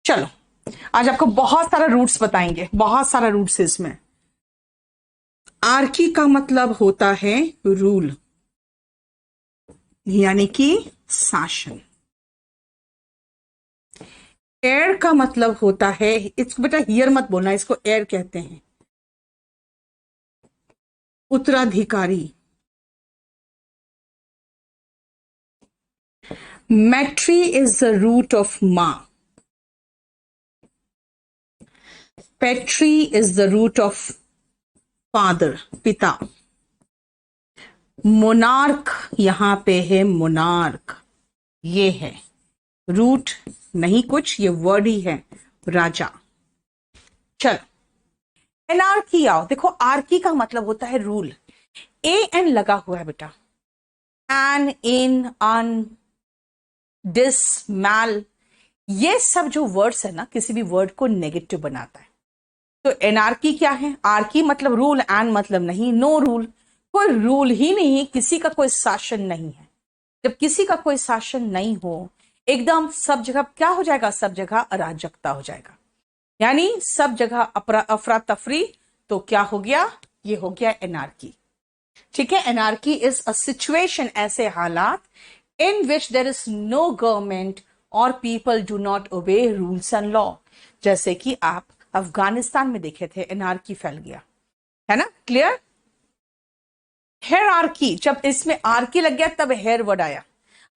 चलो, आज आपको बहुत सारा रूट्स बताएंगे, बहुत सारा रूट्स है इसमें। आर्की का मतलब होता है रूल, यानी कि शासन। एयर का मतलब होता है, इसको बेटा हियर मत बोलना, इसको एयर कहते हैं, उत्तराधिकारी। Matri is the root of मां। Patri is the root of father, पिता। मोनार्क यहां पे है, मोनार्क ये है रूट, नहीं कुछ, ये वर्ड ही है, राजा। चलो, एनार्की आओ, देखो आर्की का मतलब होता है रूल। ए एन लगा हुआ है बेटा, एन, इन, अन, डिस, मैल, ये सब जो वर्ड्स है ना, किसी भी वर्ड को नेगेटिव बनाता है। तो एनार्की क्या है? आर्की मतलब रूल, एन मतलब नहीं, नो रूल, कोई रूल ही नहीं, किसी का कोई शासन नहीं है। जब किसी का कोई शासन नहीं हो, एकदम सब जगह क्या हो जाएगा? सब जगह अराजकता हो जाएगा, यानी सब जगह अफरा तफरी। तो क्या हो गया? ये हो गया एनार्की। ठीक है, एनार्की इज अ सिचुएशन, ऐसे हालात इन विच देर इज नो गवर्नमेंट और people do not obey rules and law. जैसे कि आप अफगानिस्तान में देखे थे, एनार्की फैल गया, है ना? क्लियर? हेरार्की, जब इसमें आर्की लग गया तब हेयर वर्ड आया,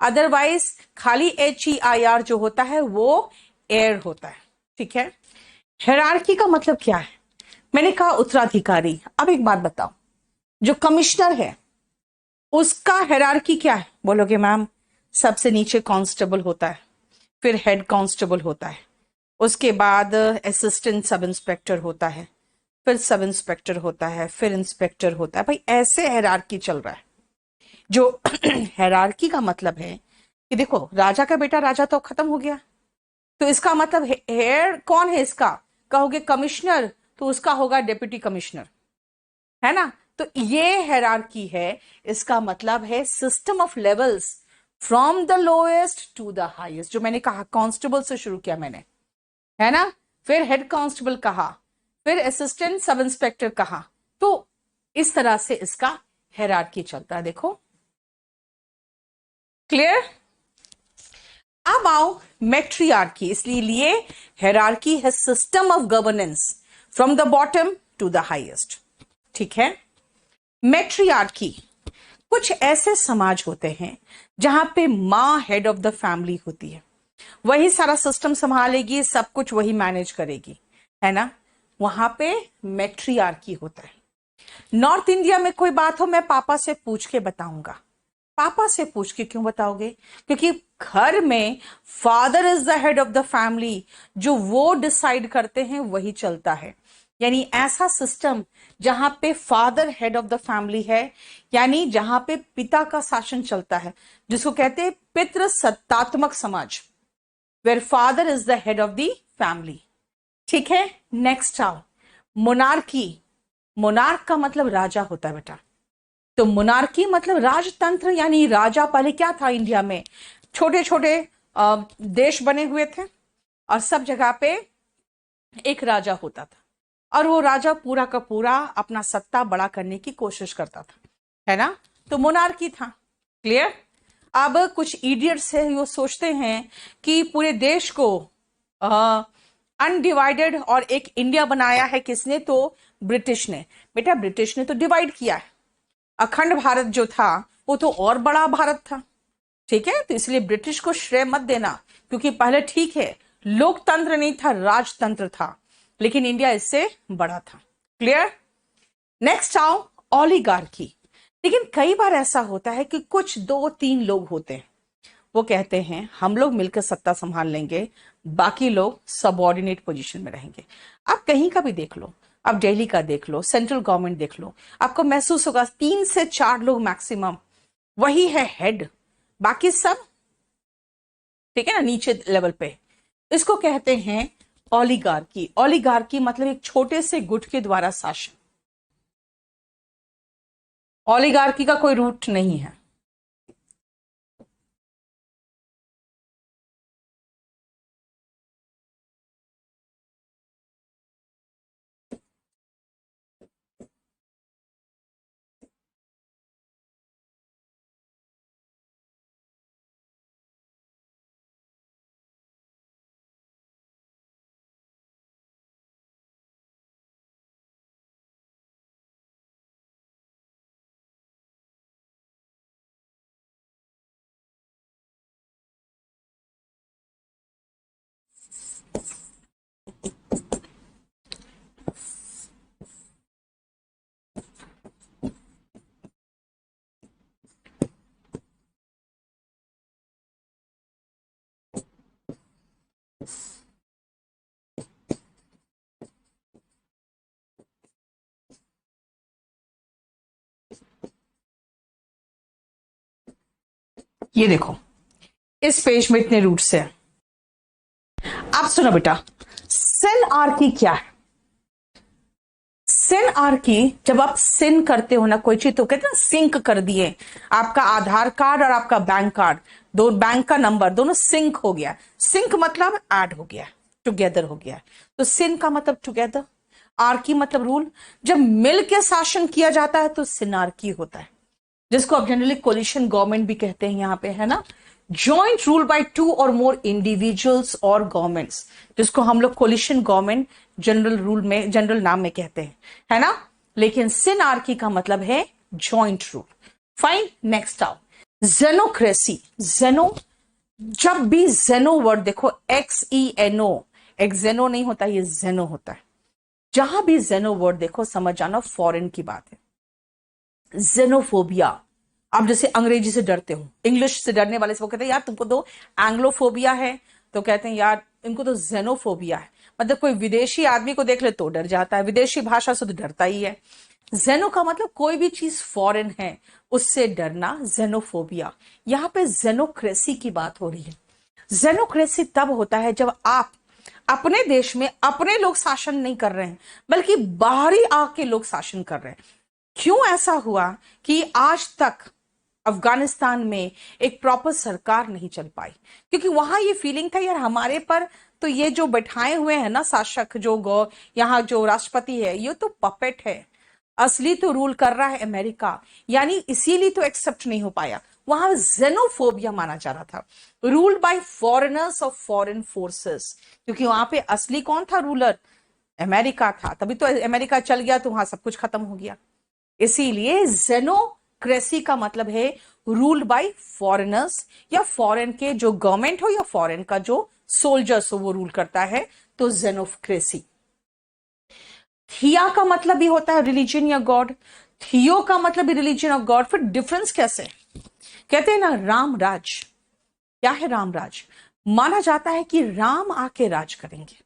अदरवाइज खाली HEIR जो होता है वो एयर होता है। ठीक है, हेरार्की का मतलब क्या है? मैंने कहा उत्तराधिकारी। अब एक बात बताओ, जो कमिश्नर है उसका हेरार्की क्या है? बोलोगे मैम, सबसे नीचे कांस्टेबल होता है, फिर हेड कांस्टेबल होता है, उसके बाद असिस्टेंट सब इंस्पेक्टर होता है, फिर सब इंस्पेक्टर होता है, फिर इंस्पेक्टर होता है। भाई ऐसे हेरार्की चल रहा है। जो हेरार्की का मतलब है कि देखो, राजा का बेटा राजा तो खत्म हो गया, तो इसका मतलब हेयर कौन है इसका? कहोगे कमिश्नर, तो उसका होगा डिप्टी कमिश्नर, है ना? तो ये हेरार्की है, इसका मतलब है system of levels from the lowest to the highest. जो मैंने कहा, कांस्टेबल से शुरू किया मैंने, है ना? फिर हेड कांस्टेबल कहा, फिर असिस्टेंट सब इंस्पेक्टर कहा। तो इस तरह से इसका हेरार्की चलता है। देखो, क्लियर? अब आओ मेट्रियार्की, इसलिए लिए हेरार्की है system of governance from the bottom to the highest. ठीक है, मेट्रियार्की, कुछ ऐसे समाज होते हैं जहां पे माँ हेड ऑफ द फैमिली होती है, वही सारा सिस्टम संभालेगी, सब कुछ वही मैनेज करेगी, है ना? वहां पे मेट्रियार्की होता है। नॉर्थ इंडिया में कोई बात हो, मैं पापा से पूछ के बताऊंगा। पापा से पूछ के क्यों बताओगे? क्योंकि घर में father is the head of the family, जो वो डिसाइड करते हैं वही चलता है। यानी ऐसा सिस्टम जहां पे father head of the family है, यानी जहां पे पिता का शासन चलता है, जिसको कहते हैं पितृ सत्तात्मक समाज, where father is the head of the family. ठीक है, नेक्स्ट आओ मोनार्की। मोनार्क का मतलब राजा होता है बेटा। तो मोनार्की मतलब राजतंत्र, यानी राजा। पहले क्या था इंडिया में? छोटे छोटे देश बने हुए थे और सब जगह पे एक राजा होता था, और वो राजा पूरा का पूरा अपना सत्ता बड़ा करने की कोशिश करता था, है ना? तो मोनार्की था। क्लियर? अब कुछ इडियट्स है, वो सोचते हैं कि पूरे देश को अनडिवाइडेड और एक इंडिया बनाया है किसने? तो ब्रिटिश ने। बेटा ब्रिटिश ने तो डिवाइड किया है, अखंड भारत जो था वो तो और बड़ा भारत था। ठीक है, तो इसलिए ब्रिटिश को श्रेय मत देना, क्योंकि पहले ठीक है लोकतंत्र नहीं था, राजतंत्र था, लेकिन इंडिया इससे बड़ा था। क्लियर? नेक्स्ट आओ ओलिगार्की। लेकिन कई बार ऐसा होता है कि कुछ 2-3 लोग होते हैं, वो कहते हैं हम लोग मिलकर सत्ता संभाल लेंगे, बाकी लोग सबऑर्डिनेट पोजीशन में रहेंगे। आप कहीं का भी देख लो, आप दिल्ली का देख लो, सेंट्रल गवर्नमेंट देख लो, आपको महसूस होगा 3 से 4 लोग मैक्सिमम, वही है हेड, बाकी सब ठीक है ना नीचे लेवल पे। इसको कहते हैं ओलिगार्की। ओलिगार्की मतलब एक छोटे से गुट के द्वारा शासन। ओलिगार्की का कोई रूट नहीं है। ये देखो इस पेज में इतने रूट्स हैं। आप सुनो बेटा, सिनआर्की क्या है? सिनआर्की, जब आप सिन करते हो ना कोई चीज, तो कहते हैं सिंक कर दिए, आपका आधार कार्ड और आपका बैंक कार्ड, दो बैंक का नंबर दोनों सिंक हो गया। सिंक मतलब ऐड हो गया, टुगेदर हो गया। तो सिन का मतलब टुगेदर, आर्की मतलब रूल। जब मिल के शासन किया जाता है तो सिनार्की होता है, जिसको आप जनरली कोलिशन गवर्नमेंट भी कहते हैं यहाँ पे, है ना। जॉइंट रूल बाय 2 और मोर इंडिविजुअल्स और गवर्नमेंट्स, जिसको हम लोग कोलिशन गवर्नमेंट जनरल रूल में, जनरल नाम में कहते हैं, है ना। लेकिन सिनार्की का मतलब है जॉइंट रूल। फाइन, नेक्स्ट आओ, जेनोक्रेसी। जेनो, जब भी जेनो वर्ड देखो, XENO, एक्जेनो नहीं होता, ये जेनो होता है। जहां भी जेनो वर्ड देखो समझ जाना फॉरेन की बात है। जेनोफोबिया, आप जैसे अंग्रेजी से डरते हो, इंग्लिश से डरने वाले से वो कहते हैं यार तुमको तो एंग्लोफोबिया है, तो कहते हैं यार इनको तो जेनोफोबिया है। मतलब कोई विदेशी आदमी को देख ले तो डर जाता है, विदेशी भाषा से तो डरता ही है। जेनो का मतलब कोई भी चीज फॉरेन है उससे डरना, जेनोफोबिया। यहां पे जेनोक्रेसी की बात हो रही है। जेनोक्रेसी तब होता है जब आप अपने देश में अपने लोग शासन नहीं कर रहे हैं, बल्कि बाहरी आके लोग शासन कर रहे हैं। क्यों ऐसा हुआ कि आज तक अफगानिस्तान में एक प्रॉपर सरकार नहीं चल पाई? क्योंकि वहां ये फीलिंग था यार हमारे पर तो ये जो बैठाए हुए हैं ना शासक, जो यहाँ जो राष्ट्रपति है, ये तो पपेट है, असली तो रूल कर रहा है अमेरिका। यानी इसीलिए तो एक्सेप्ट नहीं हो पाया। वहां जेनोफोबिया माना जा रहा था, rule by foreigners of foreign forces, क्योंकि वहां पे असली कौन था रूलर? अमेरिका था। तभी तो अमेरिका चल गया तो वहां सब कुछ खत्म हो गया। इसीलिए जेनोक्रेसी का मतलब है रूल बाय फॉरेनर्स, या फॉरेन के जो गवर्नमेंट हो या फॉरेन का जो सोल्जर्स हो वो रूल करता है, तो जेनोक्रेसी। थिया का मतलब भी होता है रिलीजन या गॉड, थियो का मतलब भी रिलीजन ऑफ गॉड। फिर डिफरेंस कैसे? कहते हैं ना राम राज, क्या है राम राज? माना जाता है कि राम आके राज करेंगे।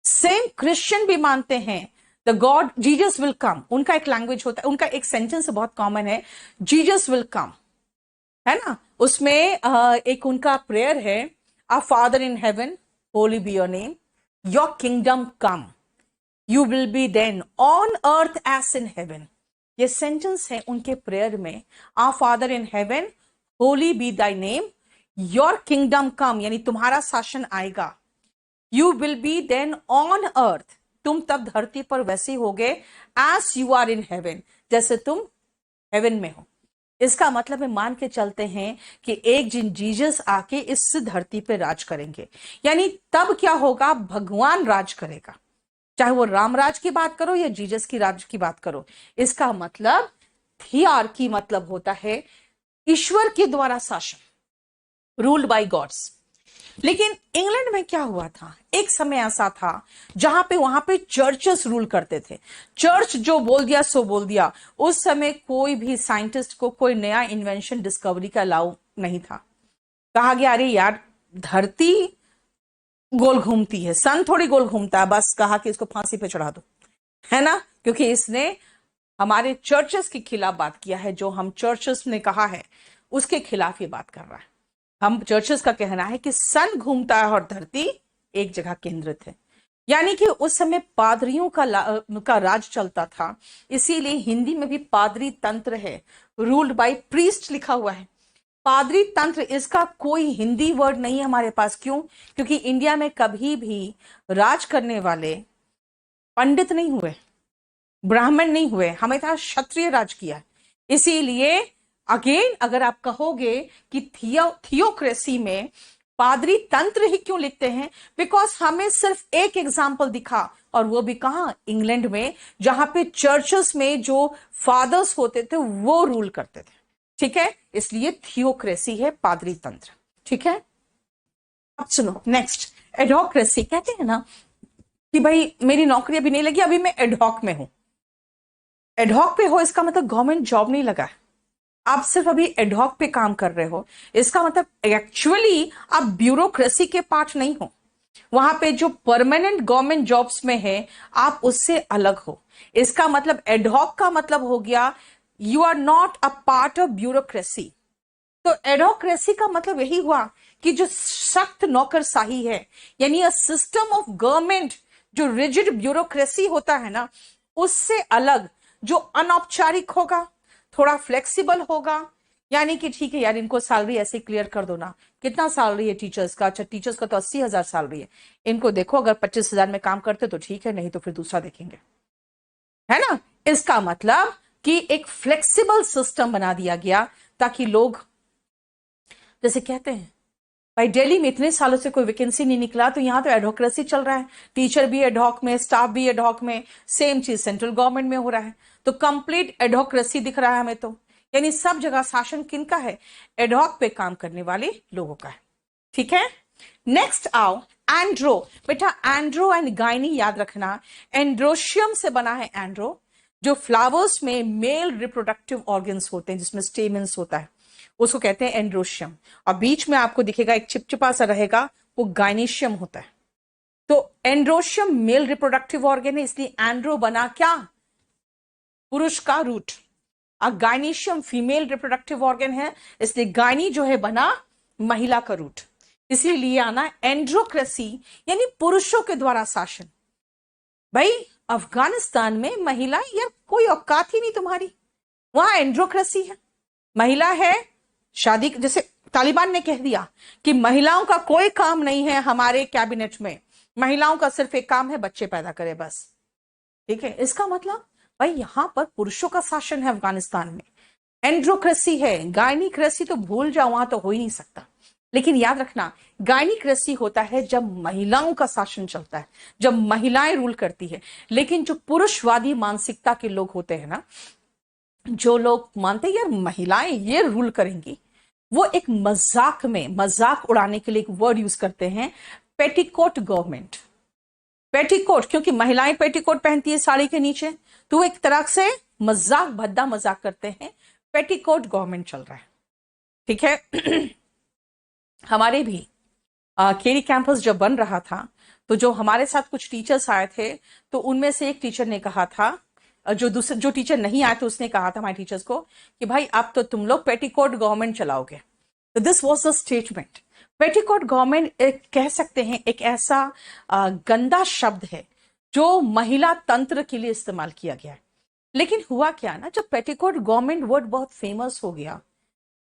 सेम क्रिश्चियन भी मानते हैं the God Jesus will come, उनका एक लैंग्वेज होता है, उनका एक सेंटेंस बहुत कॉमन है, जीसस विल कम, है ना। उसमें एक उनका प्रेयर है, our father in heaven, holy be your name, your kingdom come, you will be then on earth as in heaven. ये सेंटेंस है उनके प्रेयर में, our father in heaven, holy be thy name, your kingdom come, यानी तुम्हारा शासन आएगा, you will be then on earth, तुम तब धरती पर वैसे होगे, as you are in heaven, जैसे तुम हेवन में हो। इसका मतलब है मान के चलते हैं कि एक दिन जीसस आके इस धरती पे राज करेंगे। यानी तब क्या होगा? भगवान राज करेगा, चाहे वो राम राज की बात करो या जीसस की राज की बात करो। इसका मतलब थियार्की मतलब होता है ईश्वर के द्वारा शासन, रूल्ड बाय गॉड्स। लेकिन इंग्लैंड में क्या हुआ था, एक समय ऐसा था जहां पे वहां पे चर्चेस रूल करते थे। चर्च जो बोल दिया सो बोल दिया। उस समय कोई भी साइंटिस्ट को कोई नया इन्वेंशन डिस्कवरी का अलाउ नहीं था। कहा गया अरे यार धरती गोल घूमती है, सन थोड़ी गोल घूमता है, बस कहा कि इसको फांसी पे चढ़ा दो, है ना। क्योंकि इसने हमारे चर्चेस के खिलाफ बात किया है, जो हम चर्चेस ने कहा है उसके खिलाफ ये बात कर रहा है। हम चर्चेस का कहना है कि सन घूमता है और धरती एक जगह केंद्रित है। यानी कि उस समय पादरियों का राज चलता था, इसीलिए हिंदी में भी पादरी तंत्र है, रूल्ड बाय प्रीस्ट लिखा हुआ है। पादरी तंत्र, इसका कोई हिंदी वर्ड नहीं है हमारे पास। क्यों? क्योंकि इंडिया में कभी भी राज करने वाले पंडित नहीं हुए, ब्राह्मण नहीं हुए, हमेशा क्षत्रिय राज किया। इसीलिए अगेन अगर आप कहोगे कि थियोक्रेसी में पादरी तंत्र ही क्यों लिखते हैं, बिकॉज हमें सिर्फ एक एग्जाम्पल दिखा, और वो भी कहां? इंग्लैंड में, जहां पे चर्चेस में जो फादर्स होते थे वो रूल करते थे। ठीक है, इसलिए थियोक्रेसी है पादरी तंत्र। ठीक है, अब सुनो नेक्स्ट, एडोक्रेसी। कहते हैं ना कि भाई मेरी नौकरी अभी नहीं लगी, अभी मैं एडहॉक में हूं। एडहॉक पे हो इसका मतलब गवर्नमेंट जॉब नहीं लगा है, आप सिर्फ अभी एडहॉक पे काम कर रहे हो। इसका मतलब एक्चुअली आप ब्यूरोक्रेसी के पार्ट नहीं हो। वहां पे जो परमानेंट गवर्नमेंट जॉब्स में है आप उससे अलग हो। इसका मतलब एडहॉक का मतलब हो गया you are not a part of bureaucracy. तो एडोक्रेसी का मतलब यही हुआ कि जो सख्त नौकरशाही है, यानी अ सिस्टम ऑफ गवर्नमेंट, जो रिजिड ब्यूरोक्रेसी होता है ना, उससे अलग जो अनौपचारिक होगा, थोड़ा फ्लेक्सिबल होगा। यानी कि ठीक है यार, इनको सैलरी ऐसे क्लियर कर दो ना। कितना सैलरी है टीचर्स का? अच्छा, टीचर्स का तो 80,000 सैलरी है। इनको देखो, अगर 25,000 में काम करते तो ठीक है, नहीं तो फिर दूसरा देखेंगे, है ना। इसका मतलब कि एक फ्लेक्सिबल सिस्टम बना दिया गया ताकि लोग, जैसे कहते हैं भाई दिल्ली में इतने सालों से कोई वैकेंसी नहीं निकला, तो यहां तो एडहोक्रेसी चल रहा है। टीचर भी एडहॉक में, स्टाफ भी एडहॉक में, सेम चीज सेंट्रल गवर्नमेंट में हो रहा है। तो कंप्लीट एडहोक्रेसी दिख रहा है हमें तो। यानी सब जगह शासन किनका है? एडहॉक पे काम करने वाले लोगों का है। ठीक है, नेक्स्ट आओ एंड्रो। बेटा एंड्रो एंड गाइनी याद रखना। एंड्रोशियम से बना है एंड्रो, जो फ्लावर्स में मेल रिप्रोडक्टिव ऑर्गन्स होते हैं, जिसमें स्टेमेंस होता है, उसको कहते हैं एंड्रोशियम। और बीच में आपको दिखेगा एक चिपचिपा सा रहेगा, वो गाइनीशियम होता है। तो एंड्रोशियम मेल रिप्रोडक्टिव ऑर्गन है, इसलिए एंड्रो बना क्या? पुरुष का रूट। और गाइनीशियम फीमेल रिप्रोडक्टिव ऑर्गन है, इसलिए गायनी जो है बना महिला का रूट। इसीलिए आना एंड्रोक्रेसी, यानी पुरुषों के द्वारा शासन। भाई अफगानिस्तान में महिला यार कोई औकात ही नहीं तुम्हारी, वहां एंड्रोक्रेसी है। महिला है, शादी जैसे तालिबान ने कह दिया कि महिलाओं का कोई काम नहीं है हमारे कैबिनेट में, महिलाओं का सिर्फ एक काम है बच्चे पैदा करे बस। ठीक है, इसका मतलब भाई यहां पर पुरुषों का शासन है अफगानिस्तान में। एंड्रोक्रेसी है, गायनिक्रेसी तो भूल जाओ, वहां तो हो ही नहीं सकता। लेकिन याद रखना, गायनिक्रेसी होता है जब महिलाओं का शासन चलता है, जब महिलाएं रूल करती है। लेकिन जो पुरुषवादी मानसिकता के लोग होते हैं ना, जो लोग मानते हैं यार महिलाएं ये रूल करेंगी, वो एक मजाक में, मजाक उड़ाने के लिए एक वर्ड यूज करते हैं, पेटीकोट गवर्नमेंट। पेटीकोट, क्योंकि महिलाएं पेटीकोट पहनती है साड़ी के नीचे, तो वो एक तरह से मजाक, भद्दा मजाक करते हैं, पेटीकोट गवर्नमेंट चल रहा है। ठीक है। हमारे भी केरी कैंपस जब बन रहा था, तो जो हमारे साथ कुछ टीचर्स आए थे, तो उनमें से एक टीचर ने कहा था, जो दूसरे जो टीचर नहीं आए थे उसने कहा था हमारे टीचर्स को कि भाई अब तो तुम लोग पेटीकोट गवर्नमेंट चलाओगे। तो this was the statement. Petticoat government एक कह सकते हैं एक ऐसा गंदा शब्द है जो महिला तंत्र के लिए इस्तेमाल किया गया है। लेकिन हुआ क्या ना, जब पेटीकोट गवर्नमेंट वर्ड बहुत फेमस हो गया,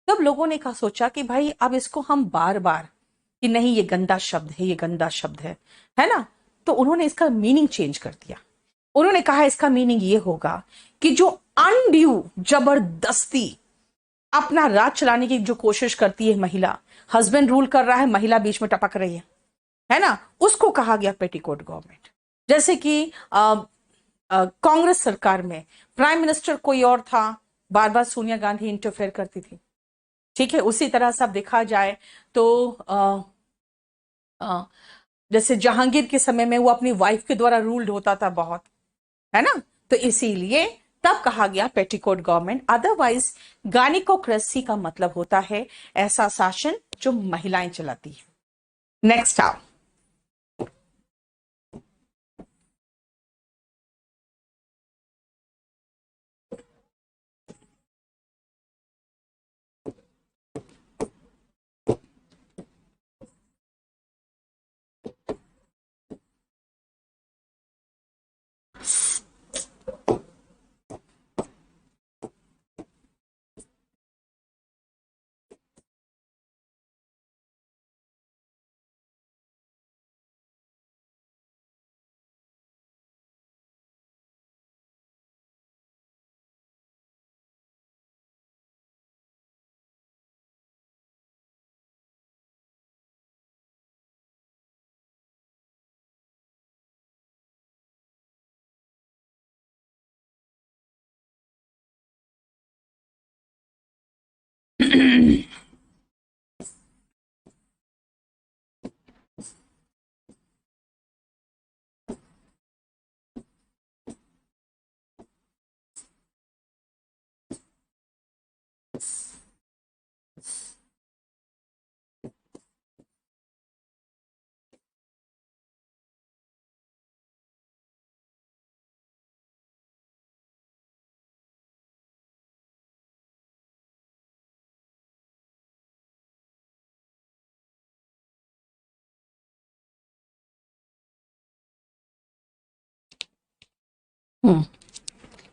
तब लोगों ने कहा, सोचा कि भाई अब इसको हम बार बार, कि नहीं ये गंदा शब्द है, ये गंदा शब्द है ना। तो उन्होंने इसका मीनिंग चेंज कर दिया। उन्होंने कहा इसका मीनिंग ये होगा कि जो अनड्यू जबरदस्ती अपना राज चलाने की जो कोशिश करती है महिला, हस्बैंड रूल कर रहा है, महिला बीच में टपक रही है ना, उसको कहा गया पेटीकोट गवर्नमेंट। जैसे कि कांग्रेस सरकार में प्राइम मिनिस्टर कोई और था, बार बार सोनिया गांधी इंटरफेयर करती थी। ठीक है, उसी तरह से अब देखा जाए तो जैसे जहांगीर के समय में वो अपनी वाइफ के द्वारा रूल्ड होता था बहुत, है ना। तो इसीलिए तब कहा गया पेटीकोट गवर्नमेंट। अदरवाइज गानिकोक्रेसी का मतलब होता है ऐसा शासन जो महिलाएं चलाती है। नेक्स्ट आओ।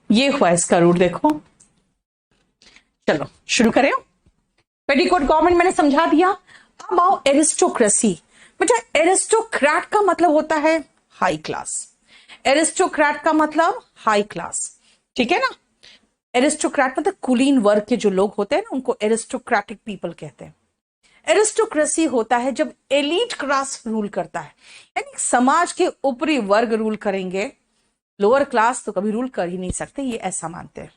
ये हुआ इसका रूट, देखो। चलो शुरू करें। पेटिकोट गवर्नमेंट मैंने समझा दिया। अब आओ एरिस्टोक्रेसी। बेटा एरिस्टोक्रेट का मतलब होता है हाई क्लास। एरिस्टोक्रेट का मतलब हाई क्लास, ठीक है ना। एरिस्टोक्रेट मतलब कुलीन वर्ग के जो लोग होते हैं ना, उनको एरिस्टोक्रेटिक पीपल कहते हैं। एरिस्टोक्रेसी होता है जब एलीट क्लास रूल करता है, यानी समाज के ऊपरी वर्ग रूल करेंगे, लोअर क्लास तो कभी रूल कर ही नहीं सकते, ये ऐसा मानते हैं।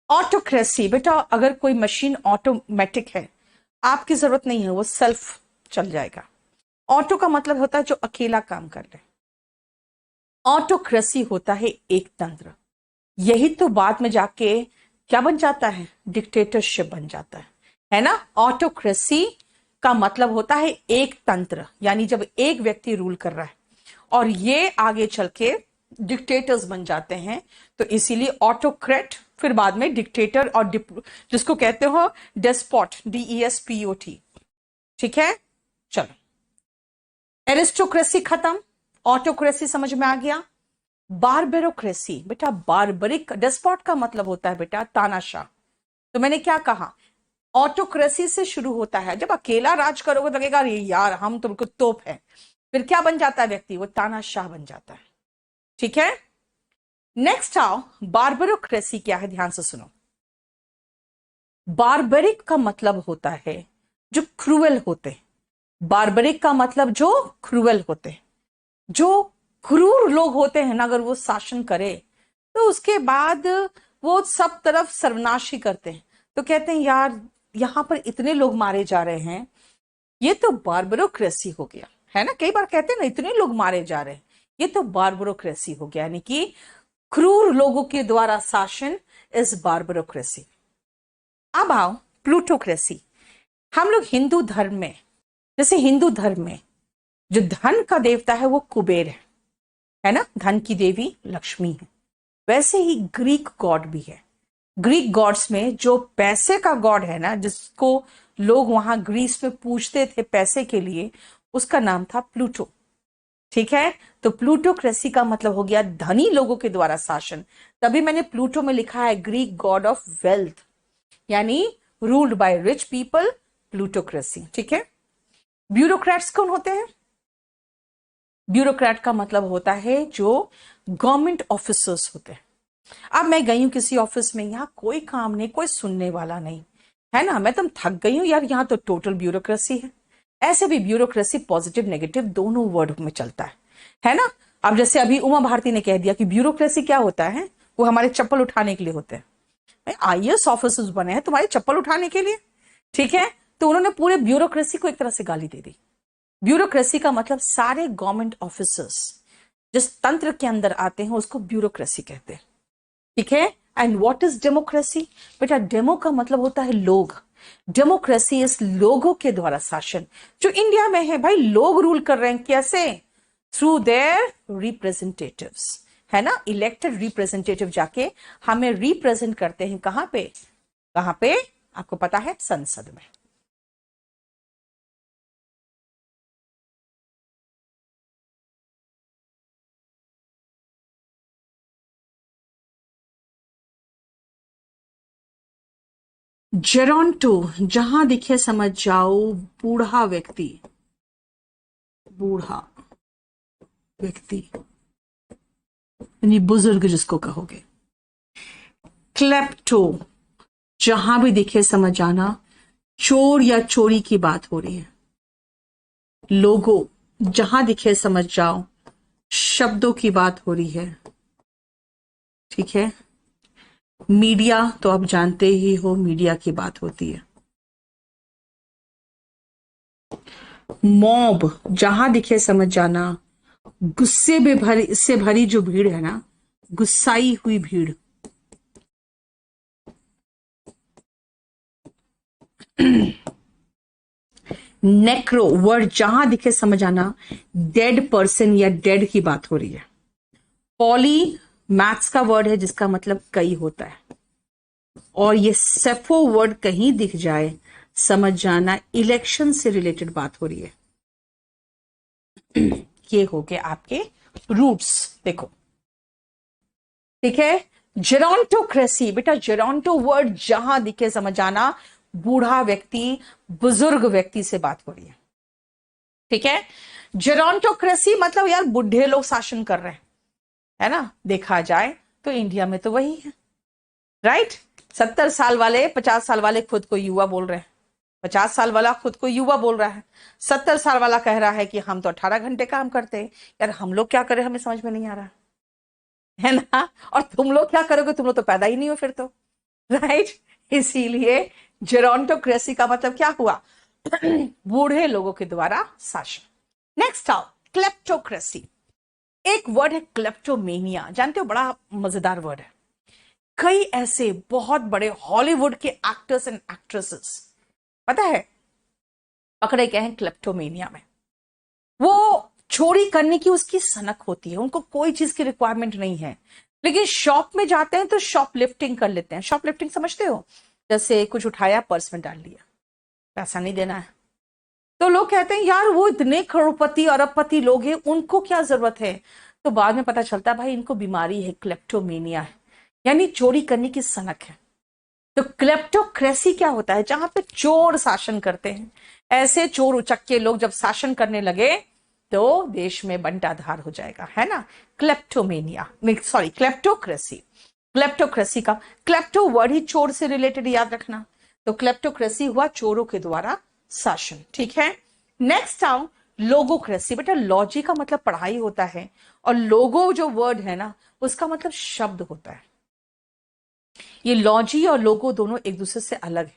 ऑटोक्रेसी, बेटा अगर कोई मशीन ऑटोमेटिक है, आपकी जरूरत नहीं है, वो सेल्फ चल जाएगा। ऑटो का मतलब होता है जो अकेला काम कर ले। ऑटोक्रेसी होता है एक तंत्र, यही तो बाद में जाके क्या बन जाता है, डिक्टेटरशिप बन जाता है ना। ऑटोक्रेसी का मतलब होता है एक तंत्र, यानी जब एक व्यक्ति रूल कर रहा है और ये आगे चल के डिक्टेटर्स बन जाते हैं, तो इसीलिए ऑटोक्रेट, फिर बाद में डिक्टेटर और जिसको कहते हो डेस्पॉट, DESPOT, ठीक है। चलो एरिस्टोक्रेसी खत्म, ऑटोक्रेसी समझ में आ गया। बारबेरोक्रेसी, बेटा बारबरिक, डेस्पॉट का मतलब होता है बेटा तानाशाह। तो मैंने क्या कहा, ऑटोक्रेसी से शुरू होता है, जब अकेला राज करोगे तो लगेगा अरे यार हम तो बिल्कुल तोप है, फिर क्या बन जाता है व्यक्ति, वो तानाशाह बन जाता है, ठीक है। नेक्स्ट आओ बारबेरोक्रेसी क्या है, ध्यान से सुनो। बारबरिक का मतलब होता है जो क्रूएल होते, बारबरिक का मतलब जो क्रूएल होते, जो क्रूर लोग होते हैं ना, अगर वो शासन करे तो उसके बाद वो सब तरफ सर्वनाश ही करते हैं। तो कहते हैं यार यहां पर इतने लोग मारे जा रहे हैं, ये तो बारबरोक्रेसी हो गया, है ना। कई बार कहते हैं ना इतने लोग मारे जा रहे हैं, ये तो बारबरोक्रेसी हो गया, यानी कि क्रूर लोगों के द्वारा शासन इज बारबरोक्रेसी। अब आओ प्लूटोक्रेसी। हम लोग हिंदू धर्म में, जैसे हिंदू धर्म में जो धन का देवता है वो कुबेर है ना, धन की देवी लक्ष्मी है। वैसे ही ग्रीक गॉड भी है। ग्रीक गॉड्स में जो पैसे का गॉड है ना, जिसको लोग वहां ग्रीस में पूजते थे पैसे के लिए, उसका नाम था प्लूटो, ठीक है। तो प्लूटोक्रेसी का मतलब हो गया धनी लोगों के द्वारा शासन। तभी मैंने प्लूटो में लिखा है ग्रीक गॉड ऑफ वेल्थ, यानी ruled by rich people, plutocracy, ठीक है। ब्यूरोक्रेट्स कौन होते हैं, ब्यूरोक्रेट का मतलब होता है जो गवर्नमेंट ऑफिसर्स होते हैं। अब मैं गई हूं किसी ऑफिस में, यहाँ कोई काम नहीं, कोई सुनने वाला नहीं, है ना, मैं तुम थक गई हूं यार, यहाँ तो टोटल ब्यूरोक्रेसी है। ऐसे भी ब्यूरोक्रेसी पॉजिटिव नेगेटिव दोनों वर्ड में चलता है ना। अब जैसे अभी उमा भारती ने कह दिया कि ब्यूरोक्रेसी क्या होता है, वो हमारे चप्पल उठाने के लिए होते हैं। IAS ऑफिसर्स बने हैं तुम्हारे चप्पल उठाने के लिए, ठीक है। तो उन्होंने पूरे ब्यूरोक्रेसी को एक तरह से गाली दे दी। ब्यूरोक्रेसी का मतलब सारे गवर्नमेंट ऑफिसर्स जिस तंत्र के अंदर आते हैं उसको ब्यूरोक्रेसी कहते हैं, ठीक है। एंड व्हाट इज डेमोक्रेसी, बेटा डेमो का मतलब होता है लोग। डेमोक्रेसी इस लोगों के द्वारा शासन, जो इंडिया में है भाई, लोग रूल कर रहे हैं, कैसे, थ्रू देयर रिप्रेजेंटेटिव्स, है ना। इलेक्टेड रिप्रेजेंटेटिव जाके हमें रिप्रेजेंट करते हैं, कहां पे, कहां पे, आपको पता है, संसद में। जेरोंटो, जहां दिखे समझ जाओ, बूढ़ा व्यक्ति, बूढ़ा व्यक्ति यानी बुजुर्ग जिसको कहोगे। क्लेप्टो, जहां भी दिखे समझ जाना चोर या चोरी की बात हो रही है। लोगो, जहां दिखे समझ जाओ शब्दों की बात हो रही है, ठीक है। मीडिया तो आप जानते ही हो, मीडिया की बात होती है। मॉब, जहां दिखे समझ जाना गुस्से में भरी से भरी जो भीड़ है ना, गुस्साई हुई भीड़। नेक्रो वर्ड, जहां दिखे समझ आना डेड पर्सन या डेड की बात हो रही है। पॉली मैथ्स का वर्ड है जिसका मतलब कई होता है। और ये सेफो वर्ड कहीं दिख जाए समझ जाना इलेक्शन से रिलेटेड बात हो रही है। ये हो गए आपके रूट्स। देखो ठीक है। जेरोंटोक्रेसी, बेटा जेरोंटो वर्ड जहां दिखे समझ आना बूढ़ा व्यक्ति, बुजुर्ग व्यक्ति से बात हो रही है। ठीक है। जेरोंटोक्रेसी मतलब यार बुढ़े लोग शासन कर रहे हैं, है ना। देखा जाए तो इंडिया में तो वही है, राइट। 70 साल वाले, 50 साल वाले खुद को युवा बोल रहे हैं, 50 साल वाला खुद को युवा बोल रहा है, 70 साल वाला कह रहा है कि हम तो 18 घंटे काम करते हैं। यार हम लोग क्या करें, हमें समझ में नहीं आ रहा है ना। और तुम लोग क्या करोगे, तुम लोग तो पैदा ही नहीं हो फिर तो, राइट। इसीलिए जेरोंटोक्रेसी का मतलब क्या हुआ, बूढ़े लोगों के द्वारा शासन। नेक्स्ट आओ क्लेप्टोक्रेसी। एक वर्ड है क्लेप्टोमेनिया, जानते हो, बड़ा मजेदार वर्ड है। कई ऐसे बहुत बड़े हॉलीवुड के एक्टर्स एंड एक्ट्रेसेस, पता है, पकड़े गए हैं क्लेप्टोमेनिया में। वो चोरी करने की उसकी सनक होती है, उनको कोई चीज की रिक्वायरमेंट नहीं है, लेकिन शॉप में जाते हैं तो शॉप लिफ्टिंग कर लेते हैं। शॉप लिफ्टिंग समझते हो, जैसे कुछ उठाया पर्स में डाल लिया, पैसा नहीं देना है। तो लोग कहते हैं यार वो इतने करोड़पति अरबपति लोग हैं, उनको क्या जरूरत है। तो बाद में पता चलता है भाई इनको बीमारी है, क्लेप्टोमेनिया है, यानी चोरी करने की सनक है। तो क्लेप्टोक्रेसी क्या होता है, जहां पे चोर शासन करते हैं। ऐसे चोर उचक्के लोग जब शासन करने लगे तो देश में बंटाधार हो जाएगा, है ना। Kleptomania, sorry kleptocracy. क्लेप्टोक्रेसी का क्लेप्टो वर्ड ही चोर से रिलेटेड, याद रखना। तो क्लेप्टोक्रेसी हुआ चोरों के द्वारा शासन, ठीक है। नेक्स्ट आओ लोगोक्रेसी। बेटा लॉजी का मतलब पढ़ाई होता है, और लोगो जो वर्ड है ना उसका मतलब शब्द होता है। ये लॉजी और लोगो दोनों एक दूसरे से अलग है,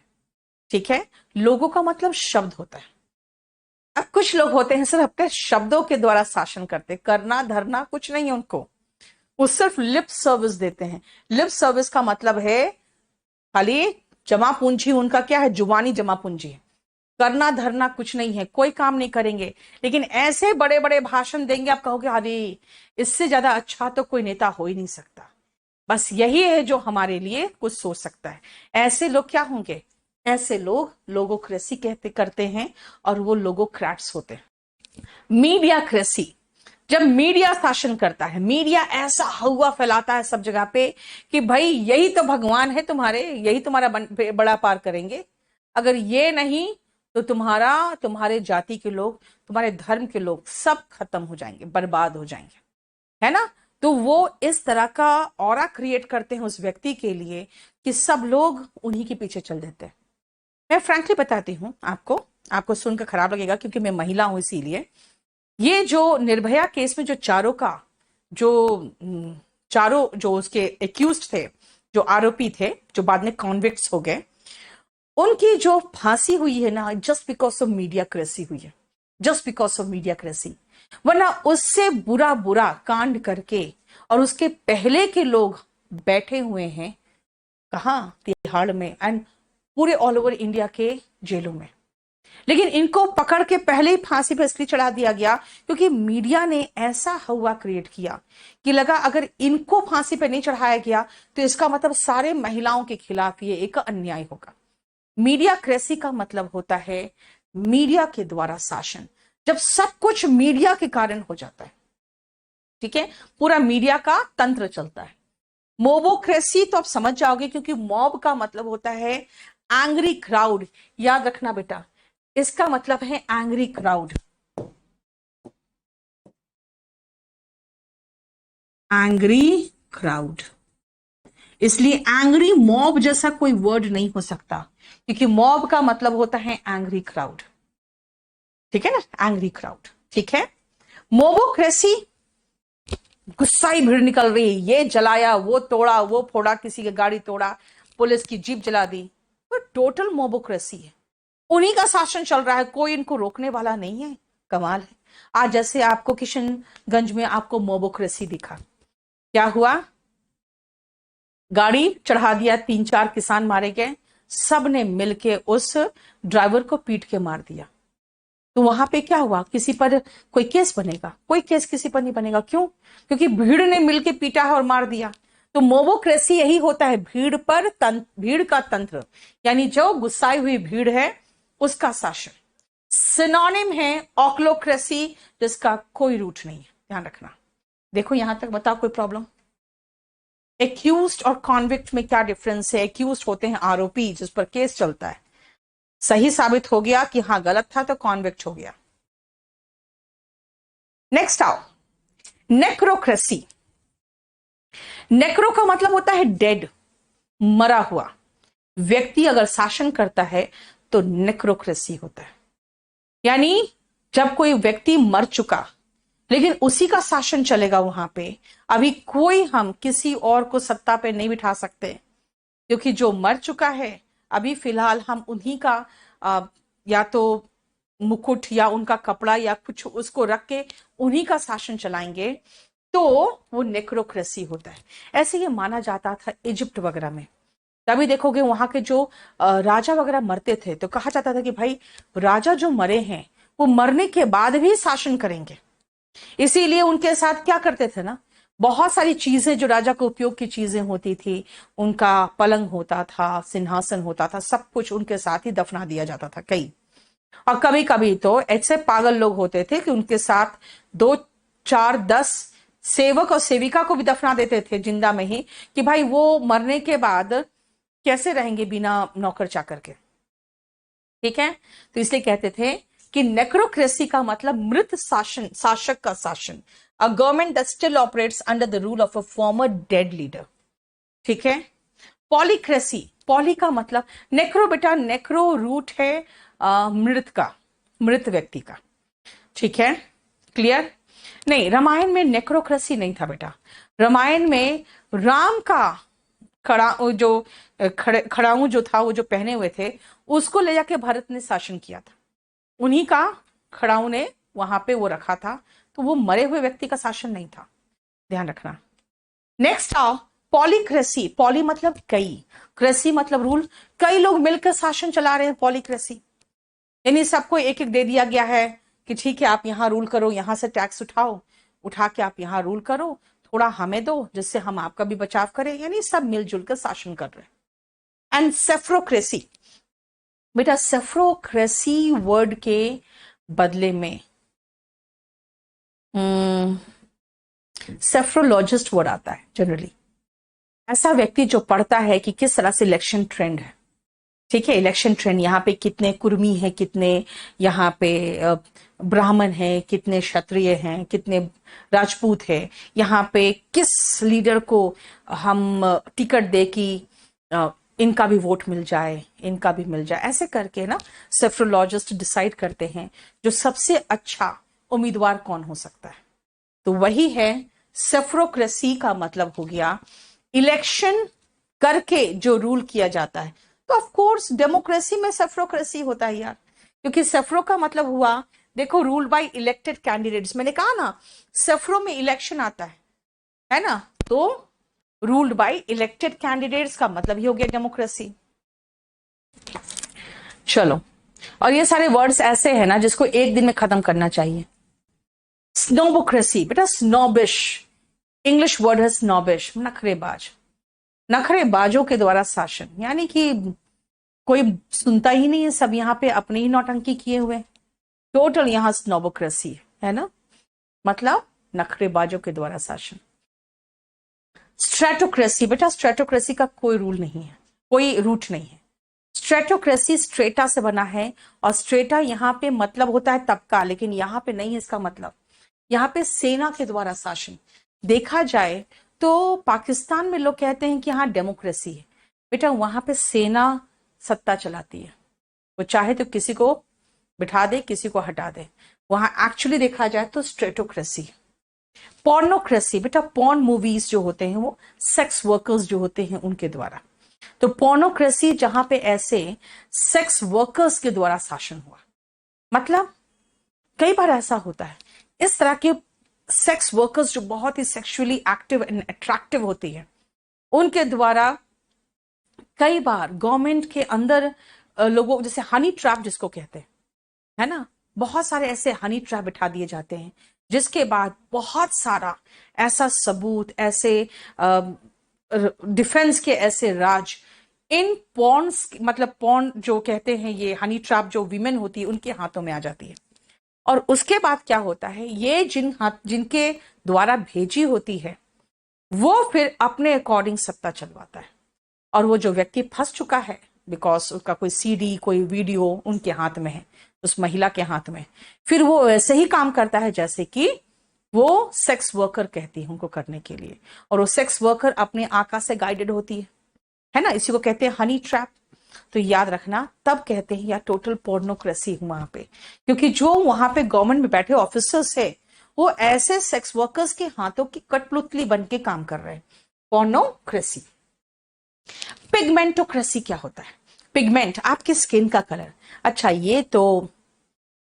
ठीक है। लोगो का मतलब शब्द होता है। अब कुछ लोग होते हैं सिर्फ अपने शब्दों के द्वारा शासन करते, करना धरना कुछ नहीं है उनको, वो सिर्फ लिप सर्विस देते हैं। लिप सर्विस का मतलब है खाली जमा पूंजी, उनका क्या है, जुबानी जमा पूंजी है। करना धरना कुछ नहीं है, कोई काम नहीं करेंगे, लेकिन ऐसे बड़े बड़े भाषण देंगे आप कहोगे अरे इससे ज्यादा अच्छा तो कोई नेता हो ही नहीं सकता। बस यही है जो हमारे लिए कुछ सोच सकता है। ऐसे लोग क्या होंगे, ऐसे लोग लोगोक्रेसी कहते करते हैं, और वो लोगोक्रेट्स होते हैं। मीडियाक्रेसी, जब मीडिया शासन करता है, मीडिया ऐसा हवा फैलाता है सब जगह पे कि भाई यही तो भगवान है तुम्हारे, यही तुम्हारा बड़ा पार करेंगे, अगर ये नहीं तो तुम्हारा, तुम्हारे जाति के लोग, तुम्हारे धर्म के लोग सब खत्म हो जाएंगे, बर्बाद हो जाएंगे, है ना। तो वो इस तरह का ऑरा क्रिएट करते हैं उस व्यक्ति के लिए कि सब लोग उन्हीं के पीछे चल देते हैं। मैं फ्रैंकली बताती हूँ आपको, आपको सुनकर खराब लगेगा क्योंकि मैं महिला हूं, इसीलिए ये जो निर्भया केस में जो चारों का जो चारों जो उसके एक्यूज्ड थे, जो आरोपी थे, जो बाद में कॉन्विक्ट्स हो गए, उनकी जो फांसी हुई है ना, just because of media cracy हुई है, just because of media cracy. वरना उससे बुरा बुरा कांड करके और उसके पहले के लोग बैठे हुए हैं कहाँ, तिहाड़ में एंड पूरे ऑल ओवर इंडिया के जेलों में। लेकिन इनको पकड़ के पहले ही फांसी पर इसलिए चढ़ा दिया गया क्योंकि मीडिया ने ऐसा हवा क्रिएट किया कि लगा अगर इनको फांसी पर नहीं चढ़ाया गया तो इसका मतलब सारे महिलाओं के खिलाफ ये एक अन्याय होगा। मीडिया क्रेसी का मतलब होता है मीडिया के द्वारा शासन, जब सब कुछ मीडिया के कारण हो जाता है, ठीक है, पूरा मीडिया का तंत्र चलता है। मोबोक्रेसी तो आप समझ जाओगे क्योंकि मॉब का मतलब होता है एंग्री क्राउड, याद रखना बेटा, इसका मतलब है एंग्री क्राउड, एंग्री क्राउड। इसलिए एंग्री मॉब जैसा कोई वर्ड नहीं हो सकता क्योंकि मॉब का मतलब होता है एंग्री क्राउड, ठीक है ना, एंग्री क्राउड, ठीक है। मोबोक्रेसी, गुस्साई भीड़ निकल रही, ये जलाया, वो तोड़ा, वो फोड़ा, किसी की गाड़ी तोड़ा, पुलिस की जीप जला दी, तो टोटल मोबोक्रेसी है, उन्हीं का शासन चल रहा है, कोई इनको रोकने वाला नहीं है। कमाल है। आज जैसे आपको किशनगंज में आपको मोबोक्रेसी दिखा, क्या हुआ, गाड़ी चढ़ा दिया, 3-4 किसान मारे गए, सब ने मिलके उस ड्राइवर को पीट के मार दिया। तो वहां पे क्या हुआ, किसी पर कोई केस बनेगा, कोई केस किसी पर नहीं बनेगा, क्यों, क्योंकि भीड़ ने मिलके पीटा है और मार दिया। तो मोबोक्रेसी यही होता है, भीड़ पर भीड़ का तंत्र, यानी जो गुस्साई हुई भीड़ है उसका शासन। सिनोनिम है ऑक्लोक्रेसी, जिसका कोई रूट नहीं है, ध्यान रखना। देखो यहां तक बताओ कोई प्रॉब्लम। एक्यूज्ड और कॉन्विक्ट में क्या डिफरेंस है? एक्यूज्ड होते हैं आरोपी, जिस पर केस चलता है, सही साबित हो गया कि हाँ गलत था तो कॉन्विक्ट हो गया। नेक्स्ट आओ, नेक्रोक्रेसी। नेक्रो का मतलब होता है डेड, मरा हुआ। व्यक्ति अगर शासन करता है तो नेक्रोक्रेसी होता है, यानी जब कोई व्यक्ति मर चुका लेकिन उसी का शासन चलेगा वहां पे, अभी कोई हम किसी और को सत्ता पे नहीं बिठा सकते, क्योंकि जो मर चुका है अभी फिलहाल हम उन्हीं का या तो मुकुट या उनका कपड़ा या कुछ उसको रख के उन्हीं का शासन चलाएंगे, तो वो नेक्रोक्रेसी होता है। ऐसे ये माना जाता था इजिप्ट वगैरह में। तभी देखोगे वहां के जो राजा वगैरह मरते थे तो कहा जाता था कि भाई राजा जो मरे हैं वो मरने के बाद भी शासन करेंगे। इसीलिए उनके साथ क्या करते थे ना, बहुत सारी चीजें जो राजा को उपयोग की चीजें होती थी, उनका पलंग होता था, सिंहासन होता था, सब कुछ उनके साथ ही दफना दिया जाता था कई। और कभी कभी तो ऐसे पागल लोग होते थे कि उनके साथ 2 4 10 सेवक और सेविका को भी दफना देते थे जिंदा में ही, कि भाई वो मरने के बाद कैसे रहेंगे बिना नौकर चाकर के। ठीक है, तो इसलिए कहते थे कि नेक्रोक्रेसी का मतलब मृत शासन, शासक का शासन, a government that still operates under the rule of a former dead leader. ठीक है, पॉलीक्रेसी, पॉली का मतलब नेक्रो, बेटा नेक्रो रूट है मृत का, मृत व्यक्ति का। ठीक है, क्लियर? नहीं, रामायण में नेक्रोक्रेसी नहीं था बेटा। रामायण में राम का जो खड़ाऊ जो था, वो जो पहने हुए थे, उसको ले जाके भरत ने शासन किया था, उन्हीं का खड़ाऊ ने वहां पे वो रखा था, तो वो मरे हुए व्यक्ति का शासन नहीं था, ध्यान रखना। नेक्स्ट आओ, पॉलीक्रेसी। पॉली मतलब कई, क्रेसी मतलब रूल, कई लोग मिलकर शासन चला रहे हैं, पॉलीक्रेसी। यानी सबको एक एक दे दिया गया है कि ठीक है आप यहाँ रूल करो, यहां से टैक्स उठाओ, उठा के आप यहाँ रूल करो, थोड़ा हमें दो जिससे हम आपका भी बचाव करें, यानी सब मिलजुल कर शासन कर रहे हैं। एंड सेफ्रोक्रेसी, बेटा सेफ्रोक्रेसी वर्ड के बदले में सेफ्रोलॉजिस्ट वर्ड आता है जनरली। ऐसा व्यक्ति जो पढ़ता है कि किस तरह से इलेक्शन ट्रेंड है। ठीक है, इलेक्शन ट्रेंड, यहाँ पे कितने कुर्मी हैं, कितने यहाँ पे ब्राह्मण हैं, कितने क्षत्रिय हैं, कितने राजपूत हैं, यहाँ पे किस लीडर को हम टिकट दे कि इनका भी वोट मिल जाए, इनका भी मिल जाए, ऐसे करके ना सेफ्रोलॉजिस्ट डिसाइड करते हैं जो सबसे अच्छा उम्मीदवार कौन हो सकता है। तो वही है सेफ्रोक्रेसी का मतलब हो गया इलेक्शन करके जो रूल किया जाता है। तो ऑफ कोर्स डेमोक्रेसी में सेफ्रोक्रेसी होता है यार, क्योंकि सेफ्रो का मतलब हुआ, देखो रूल बाय इलेक्टेड कैंडिडेट्स, मैंने कहा ना सेफ्रो में इलेक्शन आता है ना, तो रूल्ड बाय इलेक्टेड कैंडिडेट्स का मतलब ही हो गया डेमोक्रेसी। चलो, और ये सारे वर्ड्स ऐसे हैं ना जिसको एक दिन में खत्म करना चाहिए। स्नोबोक्रेसी, बेटा स्नोबिश, इंग्लिश वर्ड है स्नोबिश, नखरेबाज, नखरेबाजों के द्वारा शासन, यानी कि कोई सुनता ही नहीं है, सब यहाँ पे अपनी ही नौटंकी किए हुए, टोटल यहाँ स्नोबोक्रेसी है ना, मतलब नखरेबाजों के द्वारा शासन। स्ट्रेटोक्रेसी, बेटा स्ट्रेटोक्रेसी का कोई रूल नहीं है, कोई रूट नहीं है। स्ट्रेटोक्रेसी स्ट्रेटा से बना है, और स्ट्रेटा यहाँ पे मतलब होता है तबका, लेकिन यहाँ पे नहीं है इसका मतलब, यहाँ पे सेना के द्वारा शासन। देखा जाए तो पाकिस्तान में लोग कहते हैं कि हाँ डेमोक्रेसी है, बेटा वहां पे सेना सत्ता चलाती है, वो चाहे तो किसी को बिठा दे, किसी को हटा दे, वहां एक्चुअली देखा जाए तो स्ट्रेटोक्रेसी। पोर्नोक्रेसी, बेटा पोर्न मूवीज जो होते हैं वो सेक्स वर्कर्स जो होते हैं उनके द्वारा, तो पोर्नोक्रेसी जहां पे ऐसे सेक्स वर्कर्स के द्वारा शासन हुआ। मतलब कई बार ऐसा होता है, इस तरह के सेक्स वर्कर्स जो बहुत ही सेक्सुअली एक्टिव एंड अट्रैक्टिव होती है, उनके द्वारा कई बार गवर्नमेंट के अंदर लोगों, जैसे हनी ट्रैप जिसको कहते हैं, है ना, बहुत सारे ऐसे हनी ट्रैप बिठा दिए जाते हैं, जिसके बाद बहुत सारा ऐसा सबूत, ऐसे डिफेंस के ऐसे राज इन पॉन्स, मतलब पॉन जो कहते हैं, ये हनी ट्रैप जो विमेन होती है उनके हाथों में आ जाती है। और उसके बाद क्या होता है, ये जिनके द्वारा भेजी होती है वो फिर अपने अकॉर्डिंग सत्ता चलवाता है। और वो जो व्यक्ति फंस चुका है, बिकॉज उसका कोई सीडी कोई वीडियो उनके हाथ में है, उस महिला के हाथ में, फिर वो वैसे ही काम करता है जैसे कि वो सेक्स वर्कर कहती है उनको करने के लिए। और वो सेक्स वर्कर अपने आका से गाइडेड होती है ना, इसी को कहते हैं हनी ट्रैप। तो याद रखना, तब कहते हैं यार टोटल पोर्नोक्रेसी वहां पे, क्योंकि जो वहां पे गवर्नमेंट में बैठे ऑफिसर्स है वो ऐसे सेक्स वर्कर्स के हाथों की कठपुतली बन के काम कर रहे हैं। पोर्नोक्रेसी। पिगमेंटोक्रेसी क्या होता है? पिगमेंट आपकी स्किन का कलर। अच्छा, ये तो